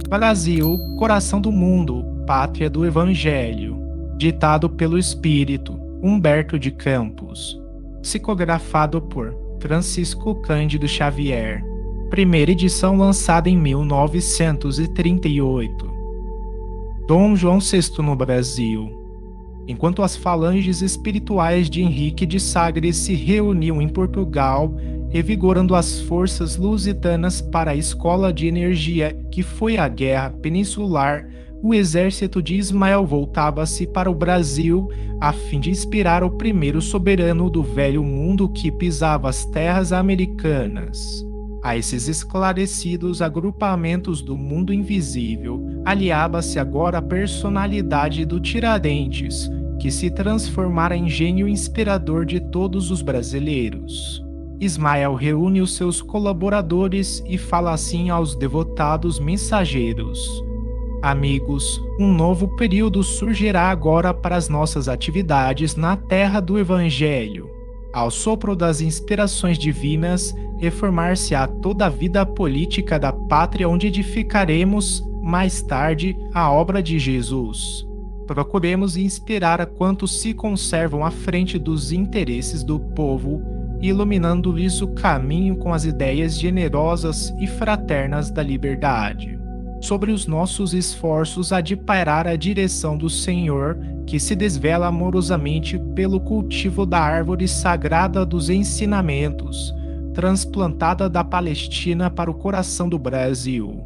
Brasil, coração do mundo, pátria do Evangelho. Ditado pelo Espírito Humberto de Campos. Psicografado por Francisco Cândido Xavier. Primeira edição lançada em 1938. Dom João VI no Brasil. Enquanto as falanges espirituais de Henrique de Sagres se reuniam em Portugal, revigorando as forças lusitanas para a escola de energia que foi a Guerra Peninsular, o exército de Ismael voltava-se para o Brasil a fim de inspirar o primeiro soberano do velho mundo que pisava as terras americanas. A esses esclarecidos agrupamentos do mundo invisível, aliava-se agora a personalidade do Tiradentes, que se transformara em gênio inspirador de todos os brasileiros. Ismael reúne os seus colaboradores e fala assim aos devotados mensageiros: amigos, um novo período surgirá agora para as nossas atividades na terra do Evangelho. Ao sopro das inspirações divinas, reformar-se-á toda a vida política da pátria onde edificaremos, mais tarde, a obra de Jesus. Procuremos inspirar a quantos se conservam à frente dos interesses do povo, iluminando-lhes o caminho com as ideias generosas e fraternas da liberdade. Sobre os nossos esforços há de pairar a direção do Senhor, que se desvela amorosamente pelo cultivo da árvore sagrada dos ensinamentos, transplantada da Palestina para o coração do Brasil.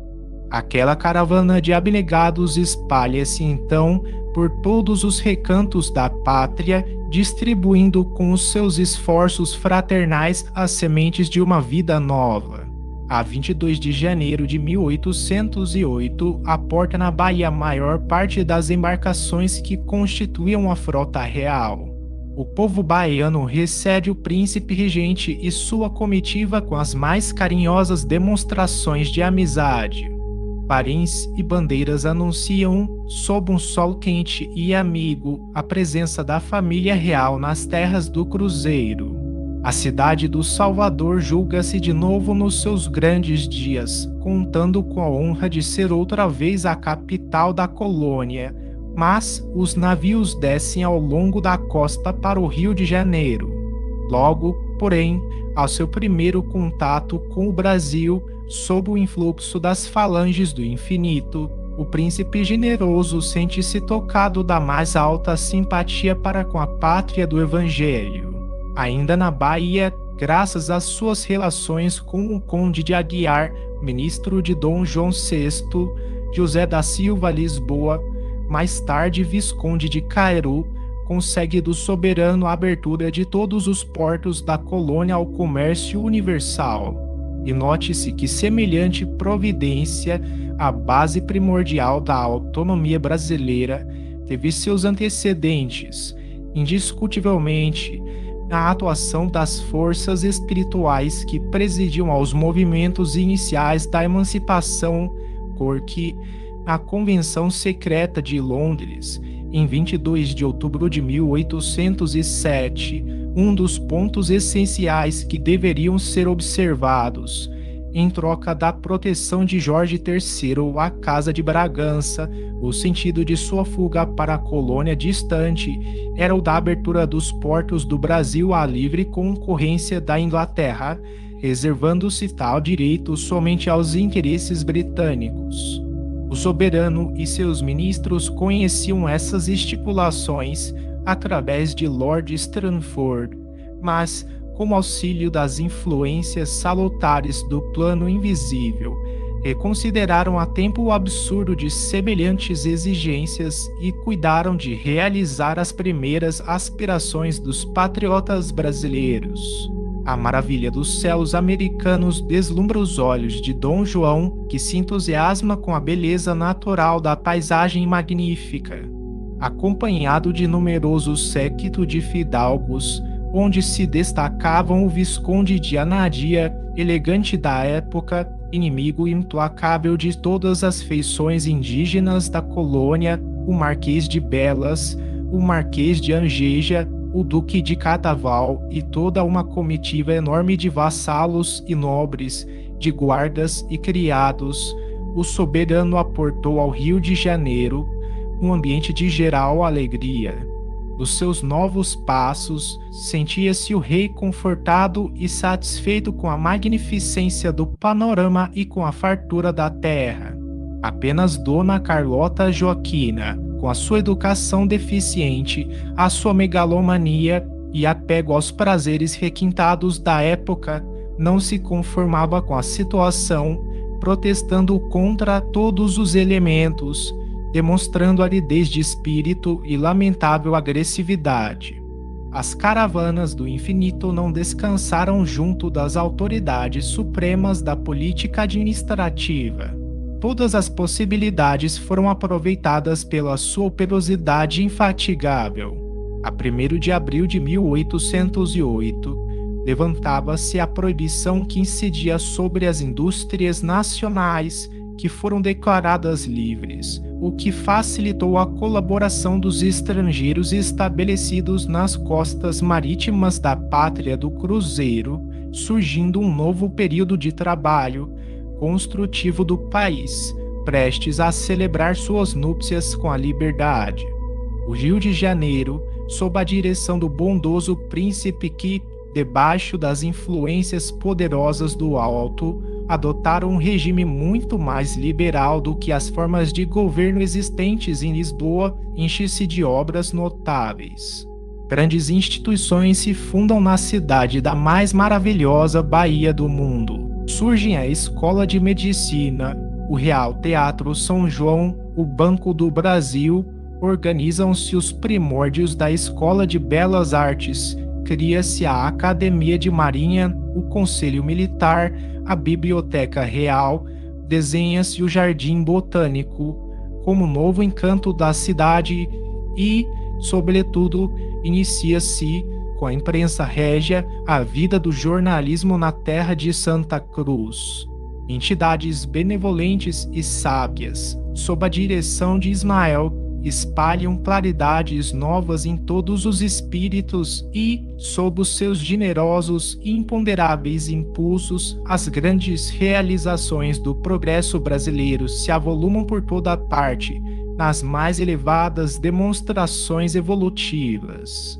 Aquela caravana de abnegados espalha-se então por todos os recantos da pátria, distribuindo com os seus esforços fraternais as sementes de uma vida nova. A 22 de janeiro de 1808, aporta na Bahia a maior parte das embarcações que constituíam a frota real. O povo baiano recebe o príncipe regente e sua comitiva com as mais carinhosas demonstrações de amizade. Parins e bandeiras anunciam, sob um sol quente e amigo, a presença da família real nas terras do Cruzeiro. A cidade do Salvador julga-se de novo nos seus grandes dias, contando com a honra de ser outra vez a capital da colônia, mas os navios descem ao longo da costa para o Rio de Janeiro. Logo, porém, ao seu primeiro contato com o Brasil, sob o influxo das falanges do infinito, o príncipe generoso sente-se tocado da mais alta simpatia para com a pátria do Evangelho. Ainda na Bahia, graças às suas relações com o conde de Aguiar, ministro de Dom João VI, José da Silva Lisboa, mais tarde visconde de Cairu, consegue do soberano a abertura de todos os portos da colônia ao comércio universal. E note-se que semelhante providência, a base primordial da autonomia brasileira, teve seus antecedentes, indiscutivelmente, na atuação das forças espirituais que presidiam aos movimentos iniciais da emancipação, porque a Convenção Secreta de Londres, em 22 de outubro de 1807, um dos pontos essenciais que deveriam ser observados, em troca da proteção de Jorge III à Casa de Bragança, o sentido de sua fuga para a colônia distante era o da abertura dos portos do Brasil à livre concorrência da Inglaterra, reservando-se tal direito somente aos interesses britânicos. O soberano e seus ministros conheciam essas estipulações através de Lord Strangford, mas, com auxílio das influências salutares do plano invisível, reconsideraram a tempo o absurdo de semelhantes exigências e cuidaram de realizar as primeiras aspirações dos patriotas brasileiros. A maravilha dos céus americanos deslumbra os olhos de Dom João, que se entusiasma com a beleza natural da paisagem magnífica. Acompanhado de numeroso séquito de fidalgos, onde se destacavam o Visconde de Anadia, elegante da época, inimigo implacável de todas as feições indígenas da colônia, o Marquês de Belas, o Marquês de Angeja, o Duque de Cadaval e toda uma comitiva enorme de vassalos e nobres, de guardas e criados, o soberano aportou ao Rio de Janeiro um ambiente de geral alegria. Dos seus novos passos, sentia-se o rei confortado e satisfeito com a magnificência do panorama e com a fartura da terra. Apenas Dona Carlota Joaquina, com a sua educação deficiente, a sua megalomania e apego aos prazeres requintados da época, não se conformava com a situação, protestando contra todos os elementos, demonstrando aridez de espírito e lamentável agressividade. As caravanas do infinito não descansaram junto das autoridades supremas da política administrativa. Todas as possibilidades foram aproveitadas pela sua operosidade infatigável. A 1º de abril de 1808, levantava-se a proibição que incidia sobre as indústrias nacionais que foram declaradas livres, o que facilitou a colaboração dos estrangeiros estabelecidos nas costas marítimas da pátria do cruzeiro, surgindo um novo período de trabalho construtivo do país, prestes a celebrar suas núpcias com a liberdade. O Rio de Janeiro, sob a direção do bondoso príncipe que, debaixo das influências poderosas do alto, adotaram um regime muito mais liberal do que as formas de governo existentes em Lisboa, enche-se de obras notáveis. Grandes instituições se fundam na cidade da mais maravilhosa Bahia do mundo. Surgem a Escola de Medicina, o Real Teatro São João, o Banco do Brasil, organizam-se os primórdios da Escola de Belas Artes, cria-se a Academia de Marinha, o Conselho Militar, a Biblioteca Real, desenha-se o Jardim Botânico, como novo encanto da cidade e, sobretudo, inicia-se, com a imprensa régia, a vida do jornalismo na terra de Santa Cruz. Entidades benevolentes e sábias, sob a direção de Ismael, espalham claridades novas em todos os espíritos e, sob os seus generosos e imponderáveis impulsos, as grandes realizações do progresso brasileiro se avolumam por toda parte, nas mais elevadas demonstrações evolutivas.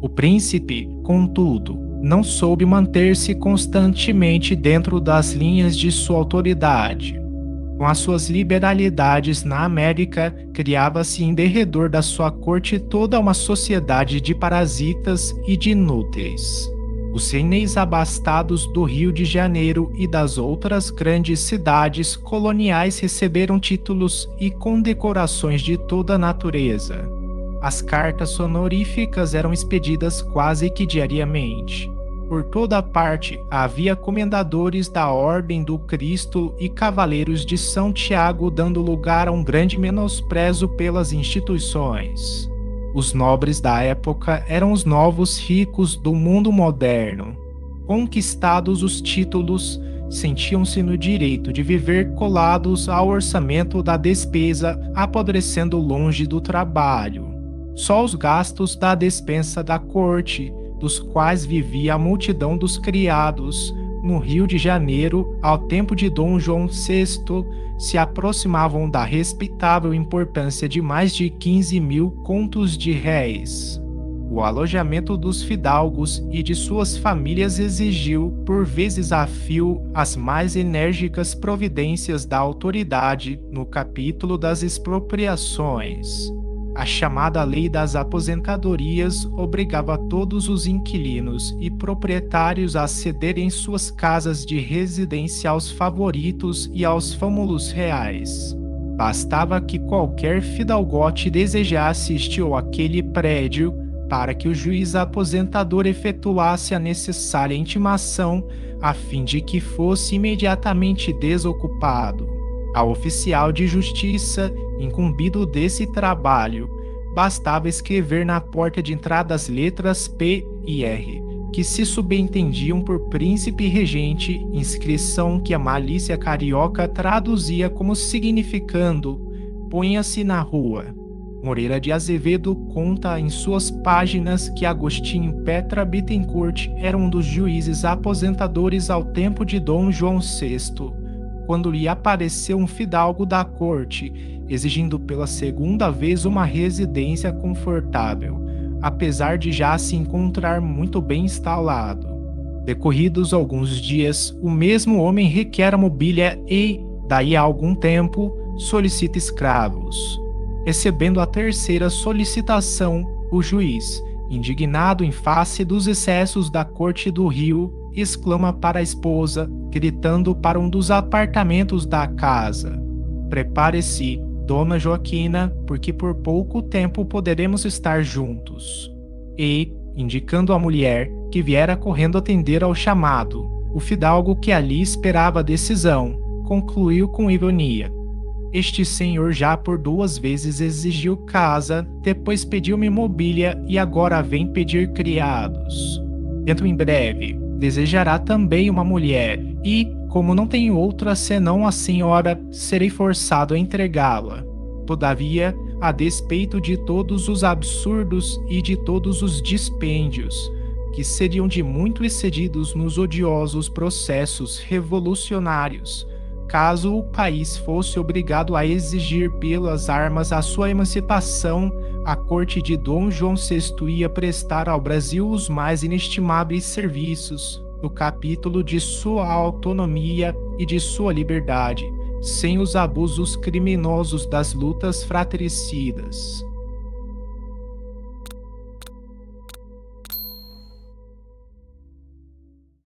O príncipe, contudo, não soube manter-se constantemente dentro das linhas de sua autoridade. Com as suas liberalidades na América, criava-se em derredor da sua corte toda uma sociedade de parasitas e de inúteis. Os senéis abastados do Rio de Janeiro e das outras grandes cidades coloniais receberam títulos e condecorações de toda a natureza. As cartas honoríficas eram expedidas quase que diariamente. Por toda parte havia comendadores da Ordem do Cristo e cavaleiros de São Tiago, dando lugar a um grande menosprezo pelas instituições. Os nobres da época eram os novos ricos do mundo moderno. Conquistados os títulos, sentiam-se no direito de viver colados ao orçamento da despesa, apodrecendo longe do trabalho. Só os gastos da despensa da corte, dos quais vivia a multidão dos criados, no Rio de Janeiro, ao tempo de Dom João VI, se aproximavam da respeitável importância de mais de 15.000 contos de réis. O alojamento dos fidalgos e de suas famílias exigiu, por vezes a fio, as mais enérgicas providências da autoridade no capítulo das expropriações. A chamada Lei das Aposentadorias obrigava todos os inquilinos e proprietários a cederem suas casas de residência aos favoritos e aos fâmulos reais. Bastava que qualquer fidalgote desejasse este ou aquele prédio para que o juiz aposentador efetuasse a necessária intimação a fim de que fosse imediatamente desocupado. Ao oficial de justiça, incumbido desse trabalho, bastava escrever na porta de entrada as letras P e R, que se subentendiam por príncipe regente, inscrição que a malícia carioca traduzia como significando "ponha-se na rua". Moreira de Azevedo conta em suas páginas que Agostinho Petra Bittencourt era um dos juízes aposentadores ao tempo de Dom João VI, quando lhe apareceu um fidalgo da corte, exigindo pela segunda vez uma residência confortável, apesar de já se encontrar muito bem instalado. Decorridos alguns dias, o mesmo homem requer a mobília e, daí a algum tempo, solicita escravos. Recebendo a terceira solicitação, o juiz, indignado em face dos excessos da corte do Rio, exclama para a esposa, gritando para um dos apartamentos da casa: "Prepare-se, Dona Joaquina, porque por pouco tempo poderemos estar juntos." E, indicando a mulher, que viera correndo atender ao chamado, o fidalgo, que ali esperava a decisão, concluiu com ironia: "Este senhor já por 2 vezes exigiu casa, depois pediu-me mobília e agora vem pedir criados. Dentro em breve, desejará também uma mulher e, como não tenho outra senão a senhora, serei forçado a entregá-la. Todavia, a despeito de todos os absurdos e de todos os dispêndios, que seriam de muito excedidos nos odiosos processos revolucionários, caso o país fosse obrigado a exigir pelas armas a sua emancipação, a corte de Dom João VI ia prestar ao Brasil os mais inestimáveis serviços, no capítulo de sua autonomia e de sua liberdade, sem os abusos criminosos das lutas fratricidas."